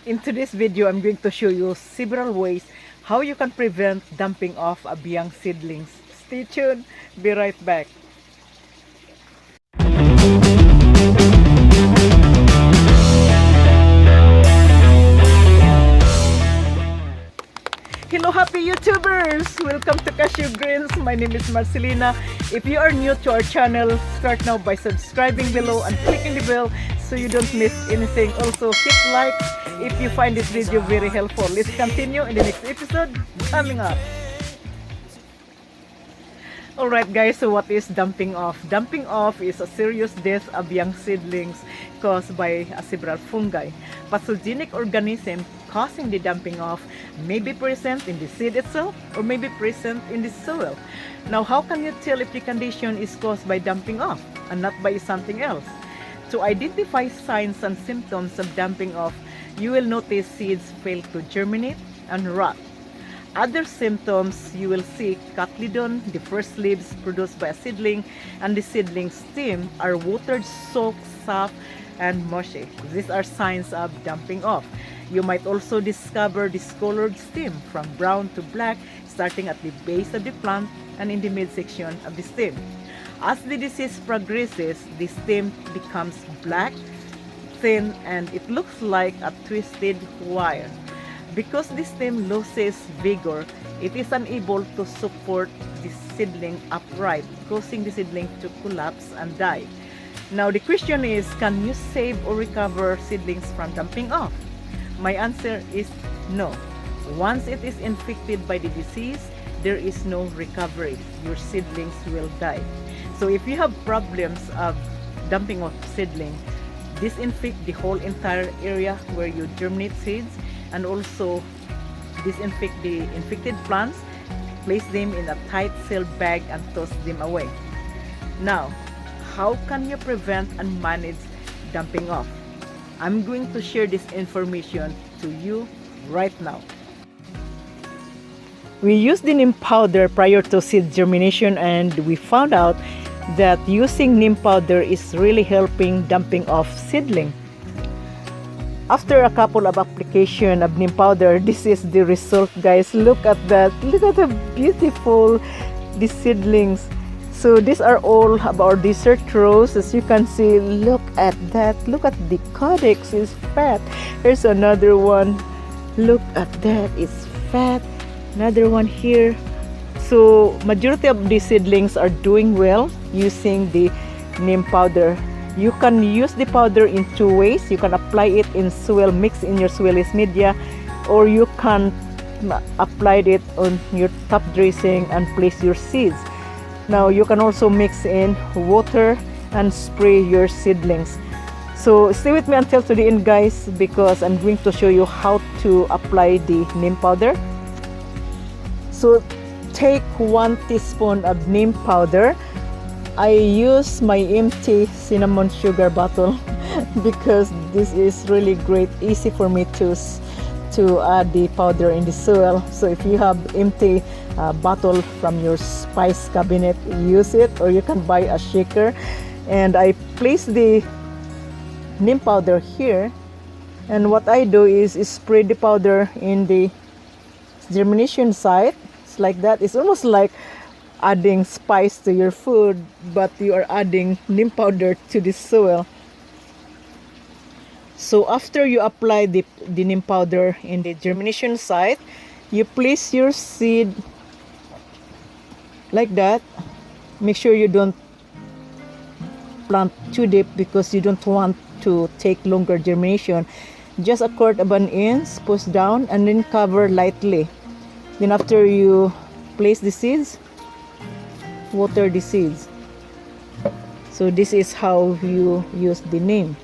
In today's video, I'm going to show you several ways how you can prevent dumping off of young seedlings. Stay tuned, be right back. Hello happy YouTubers! Welcome to Cashew Greens. My name is Marcelina. If you are new to our channel, start now by subscribing below and clicking the bell so you don't miss anything. Also hit like if you find this video very helpful. Let's continue in the next episode coming up. Alright guys, so what is dumping off? Dumping off is a serious death of young seedlings caused by several fungi. Pathogenic organism causing the dumping off may be present in the seed itself or may be present in the soil. Now how can you tell if the condition is caused by dumping off and not by something else? To identify signs and symptoms of dumping off, you will notice seeds fail to germinate and rot. Other symptoms, you will see cotyledon, the first leaves produced by a seedling, and the seedling stem are watered, soaked, soft, and mushy. These are signs of dumping off. You might also discover discolored stem from brown to black, starting at the base of the plant and in the midsection of the stem. As the disease progresses, the stem becomes black, thin, and it looks like a twisted wire. Because the stem loses vigor, it is unable to support the seedling upright, causing the seedling to collapse and die. Now the question is, can you save or recover seedlings from dumping off? My answer is no. Once it is infected by the disease, there is no recovery. Your seedlings will die. So if you have problems of dumping off seedling, disinfect the whole entire area where you germinate seeds, and also disinfect the infected plants, place them in a tight sealed bag and toss them away. Now, how can you prevent and manage dumping off? I'm going to share this information to you right now. We used the neem powder prior to seed germination, and we found out that using neem powder is really helping dumping off seedling. After a couple of application of neem powder, this is the result, guys. Look at that. Look at how beautiful these seedlings. So these are all of our desert rose. As you can see, look at that. Look at the codex, is fat. Here's another one. Look at that, it's fat. Another one here. So majority of these seedlings are doing well using the neem powder. You can use the powder in two ways. You can apply it in soil, mix in your soilless media, or you can apply it on your top dressing and place your seeds. Now you can also mix in water and spray your seedlings. So stay with me until to the end, guys, because I'm going to show you how to apply the neem powder. So take 1 teaspoon of neem powder. I use my empty cinnamon sugar bottle because this is really great, easy for me to add the powder in the soil. So if you have empty bottle from your spice cabinet, use it, or you can buy a shaker. And I place the neem powder here, and what I do is spread the powder in the germination site. It's like that. It's almost like adding spice to your food, but you are adding neem powder to the soil. So after you apply the neem powder in the germination site, you place your seed like that. Make sure you don't plant too deep because you don't want to take longer germination. Just a quarter of an inch, push down, and then cover lightly. Then after you place the seeds, water the seeds. So this is how you use the neem.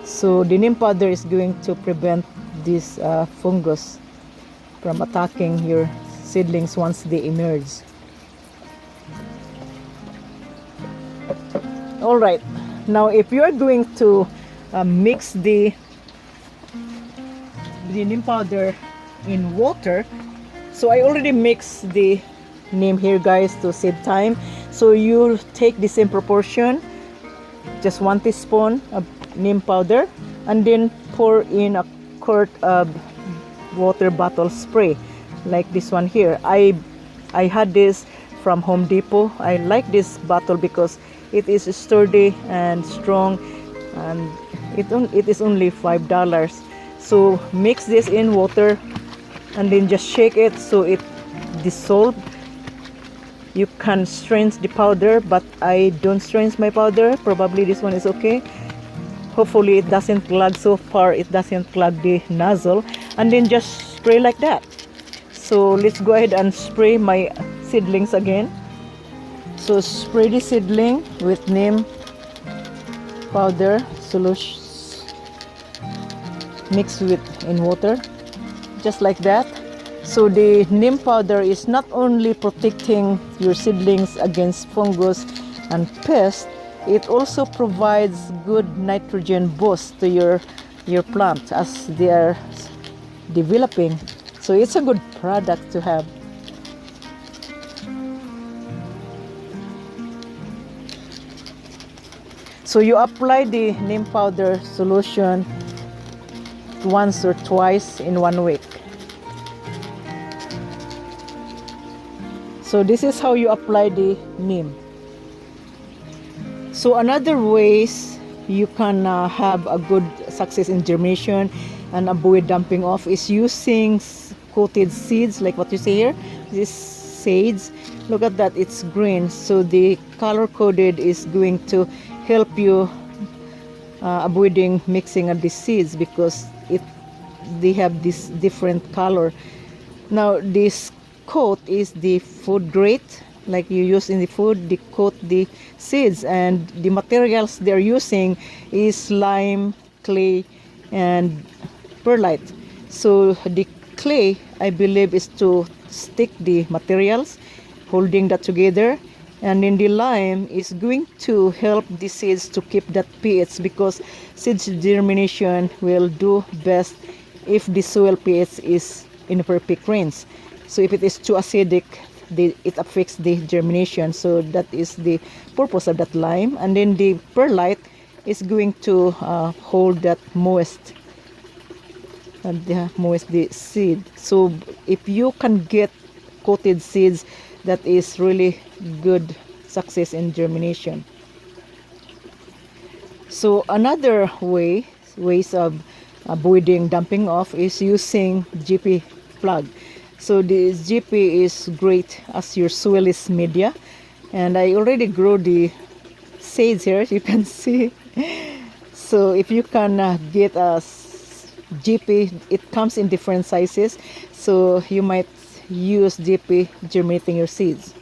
So the neem powder is going to prevent this fungus from attacking your seedlings once they emerge. Alright, now if you are going to mix the neem powder in water, so I already mixed the neem here, guys, to save time. So you take the same proportion just 1 teaspoon of neem powder, and then pour in a quart of water bottle spray like this one here. I had this from Home Depot. I like this bottle because it is sturdy and strong, and it is only $5. So mix this in water and then just shake it so it dissolve. You can strain the powder, but I don't strain my powder. Probably this one is okay. Hopefully it doesn't clog. So far it doesn't clog the nozzle. And then just spray like that. So let's go ahead and spray my seedlings again. So spray the seedling with neem powder solution mixed with in water, just like that. So the neem powder is not only protecting your seedlings against fungus and pests, it also provides good nitrogen boost to your plant as they are developing. So it's a good product to have. So you apply the neem powder solution once or twice in 1 week. So this is how you apply the neem. So another ways you can have a good success in germination and avoid dumping off is using coated seeds like what you see here. These seeds, look at that, it's green. So the color coded is going to help you avoiding mixing of the seeds because they have this different color. Now this coat is the food grade, like you use in the food. They coat the seeds, and the materials they're using is lime, clay, and perlite. So the clay, I believe, is to stick the materials, holding that together, and then the lime is going to help the seeds to keep that pH, because seeds germination will do best if the soil pH is in a perfect range. So if it is too acidic, it affects the germination. So that is the purpose of that lime. And then the perlite is going to hold that moist the seed. So if you can get coated seeds, that is really good success in germination. So another ways of avoiding dumping off is using GP plug. So this GP is great as your soilless media, and I already grow the seeds here, you can see. So if you can get a GP, it comes in different sizes, so you might use GP germinating your seeds.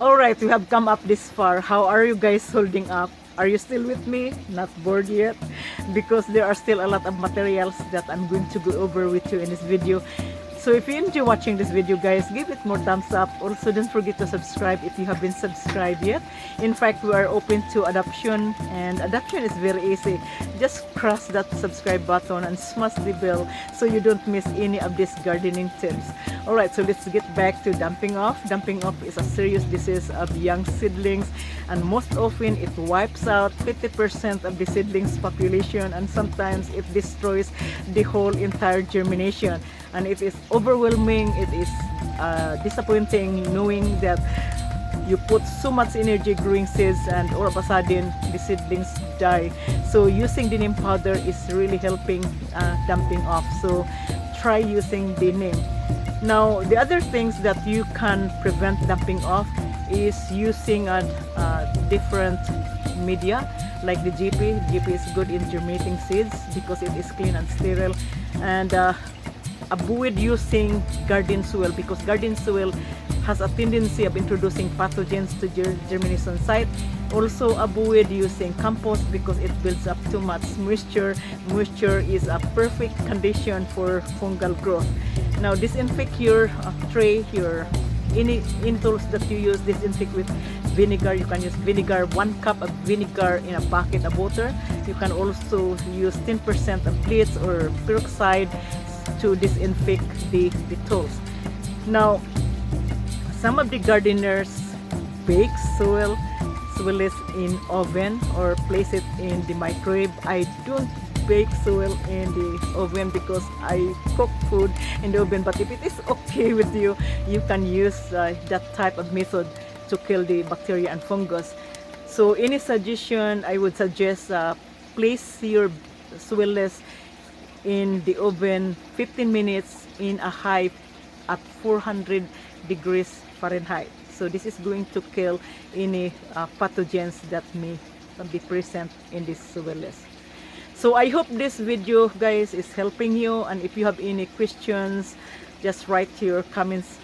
Alright, we have come up this far. How are you guys holding up? Are you still with me? Not bored yet? Because there are still a lot of materials that I'm going to go over with you in this video. So if you enjoy watching this video, guys, give it more thumbs up. Also, don't forget to subscribe if you have been subscribed yet. In fact, we are open to adoption, and adoption is very easy. Just press that subscribe button and smash the bell so you don't miss any of these gardening tips. Alright, so let's get back to dumping off. Dumping off is a serious disease of young seedlings, and most often it wipes out 50% of the seedlings population, and sometimes it destroys the whole entire germination. And it is overwhelming. It is disappointing knowing that you put so much energy growing seeds and all of a sudden the seedlings die. So using the neem powder is really helping dumping off. So try using the neem. Now the other things that you can prevent dumping off is using a different media like the GP. GP is good in germinating seeds because it is clean and sterile. And avoid using garden soil, because garden soil has a tendency of introducing pathogens to germination site. Also avoid using compost because it builds up too much moisture. Moisture is a perfect condition for fungal growth. Now disinfect your tray, any tools that you use, disinfect with vinegar. You can use vinegar, 1 cup of vinegar in a bucket of water. You can also use 10% of bleach or peroxide to disinfect the tools. Now some of the gardeners bake soil, swirlies in oven or place it in the microwave. I don't bake swirl in the oven because I cook food in the oven. But if it is okay with you, you can use that type of method to kill the bacteria and fungus. So any suggestion, I would suggest place your swirlies in the oven 15 minutes in a high at 400 degrees Fahrenheit. So this is going to kill any pathogens that may be present in this swirlies. So I hope this video, guys, is helping you, and if you have any questions, just write your comments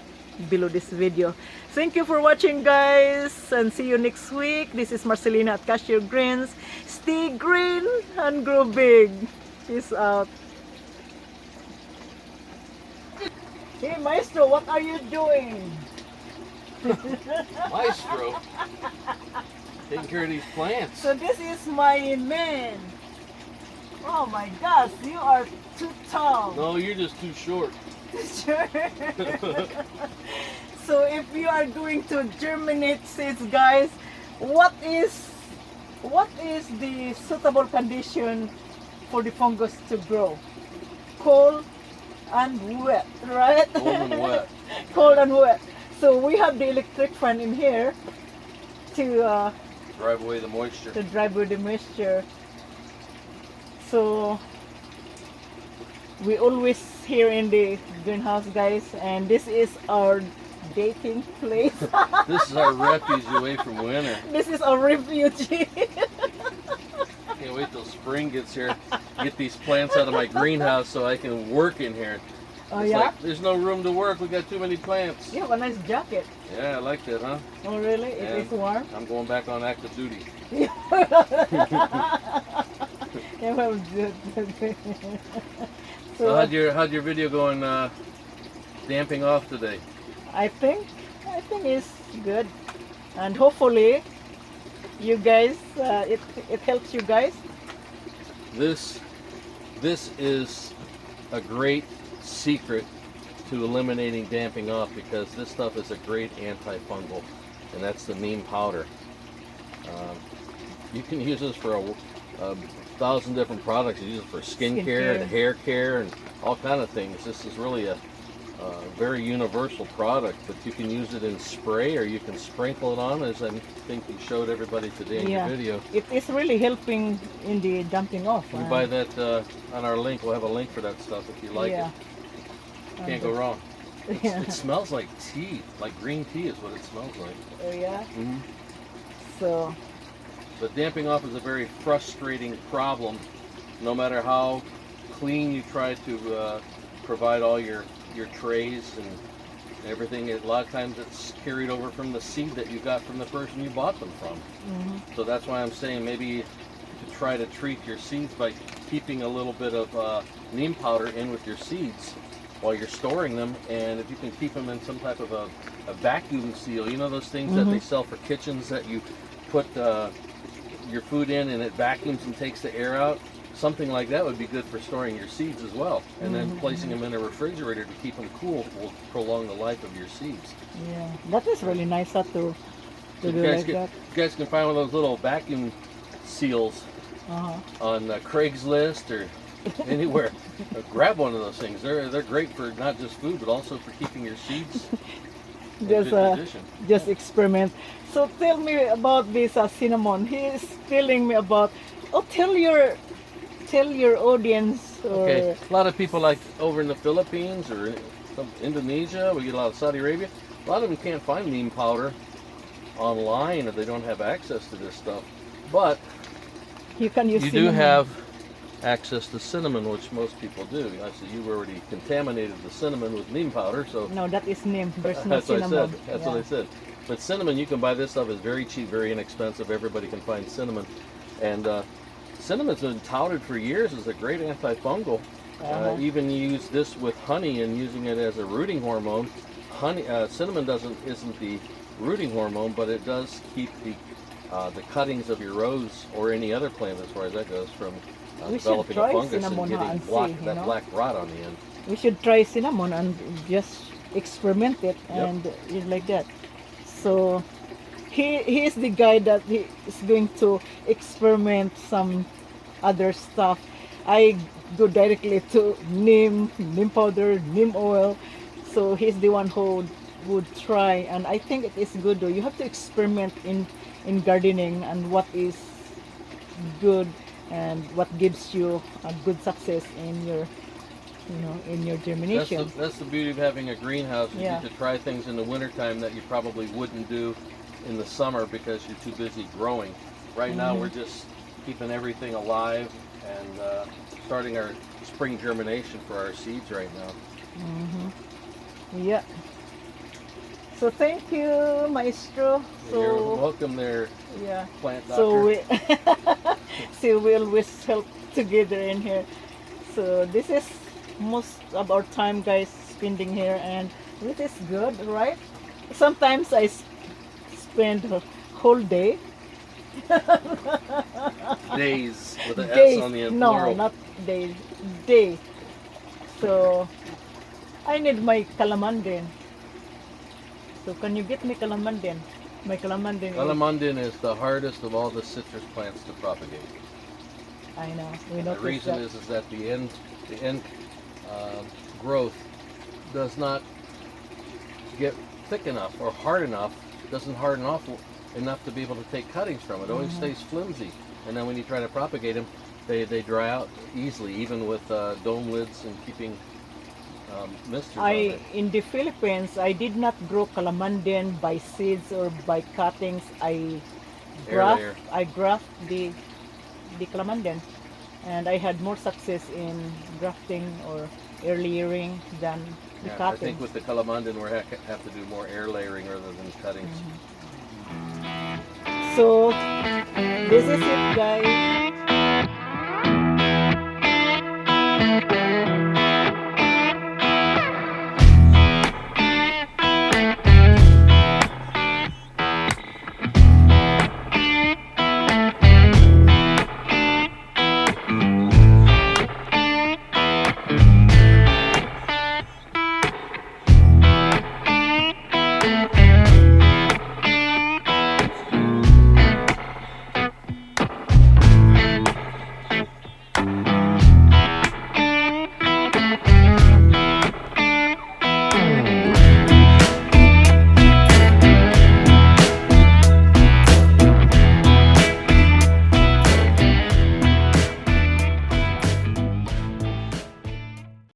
below this video. Thank you for watching, guys, and see you next week. This is Marcelina at Cashier Greens. Stay green and grow big. Peace out. Hey, Maestro, what are you doing? Maestro, taking care of these plants. So this is my man. Oh my gosh, you are too tall. No, you're just too short. Sure. So if you are going to germinate seeds, guys, what is the suitable condition for the fungus to grow? Cold and wet, right? Cold and wet. Cold and wet. So we have the electric fan in here to Drive away the moisture. drive away the moisture. So we always here in the greenhouse, guys, and this is our dating place. This is our refuge away from winter. This is our refuge. Can't wait till spring gets here. Get these plants out of my greenhouse so I can work in here. Oh It's yeah? like, there's no room to work. We got too many plants. You have a nice jacket. Yeah, I like that, huh? Oh really? It Yeah. is warm? I'm going back on active duty. Yeah, well, So how'd your video going damping off today? I think it's good, and hopefully you guys it helps you guys. This is a great secret to eliminating damping off, because this stuff is a great antifungal, and that's the Neem Powder. You can use this for a thousand different products. You use it for skin care and hair care and all kind of things. This is really a very universal product, but you can use it in spray or you can sprinkle it on, as I think you showed everybody today in your video. It is really helping in the dumping off. You can buy that on our link. We'll have a link for that stuff if you like it. Can't go wrong. Yeah. It smells like tea, like green tea is what it smells like. Oh yeah. Mm-hmm. So But damping off is a very frustrating problem. No matter how clean you try to provide all your trays and everything, a lot of times it's carried over from the seed that you got from the person you bought them from. So that's why I'm saying maybe to try to treat your seeds by keeping a little bit of neem powder in with your seeds while you're storing them, and if you can keep them in some type of a vacuum seal, you know those things that they sell for kitchens that you put your food in and it vacuums and takes the air out. Something like that would be good for storing your seeds as well. And then placing them in a refrigerator to keep them cool will prolong the life of your seeds. yeah, that is really nice to do You like that. guys can find one of those little vacuum seals on Craigslist or anywhere. Grab one of those things. They're great for not just food, but also for keeping your seeds in good condition. Just experiment. So tell me about this cinnamon. He is telling me about. Oh, tell your audience. Okay, a lot of people like over in the Philippines or in Indonesia, we get a lot of Saudi Arabia. A lot of them can't find neem powder online, or they don't have access to this stuff. But you can use you cinnamon. do have access to cinnamon, which most people do. I see you've already contaminated the cinnamon with neem powder, so No, that is neem. There's no that's what I cinnamon. said. That's what I said. But cinnamon, you can buy this stuff. It's very cheap, very inexpensive. Everybody can find cinnamon, and cinnamon's been touted for years as a great antifungal. Even use this with honey and using it as a rooting hormone. Honey, cinnamon isn't the rooting hormone, but it does keep the cuttings of your rose or any other plant, as far as that goes, from We should developing try a fungus and cinnamon, getting and black, see, you that know? black rot on the end. We should try cinnamon and just experiment it and like that. So he is the guy that he is going to experiment some other stuff. I go directly to neem powder, neem oil. So he's the one who would try, and I think it is good though. You have to experiment in gardening and what is good and what gives you a good success in your in your germination. That's the beauty of having a greenhouse. Is Yeah. you get to try things in the wintertime that you probably wouldn't do in the summer because you're too busy growing. Right now we're just keeping everything alive and starting our spring germination for our seeds right now. Yeah. So thank you, Maestro. You're So welcome there, yeah. plant doctor. So we so we always help together in here. So this is most of our time, guys, spending here, and it is good, right? Sometimes I spend a whole day. Days with an Days. S on the end No, plural. not days. Day. So I need my calamandin. So can you get me calamandin? My calamandin is, Alamandin is the hardest of all the citrus plants to propagate. I know. We And the noticed reason that. is that the end growth does not get thick enough or hard enough. Doesn't harden off enough to be able to take cuttings from it. It always stays flimsy, and then when you try to propagate them, they dry out easily, even with dome lids and keeping misters on it. In the Philippines, I did not grow calamandin by seeds or by cuttings. Air layer. I graft the calamandin, and I had more success in grafting or air layering than the Yeah, I cutting. think with the calamandin we have to do more air layering rather than cuttings. So this is it, guys.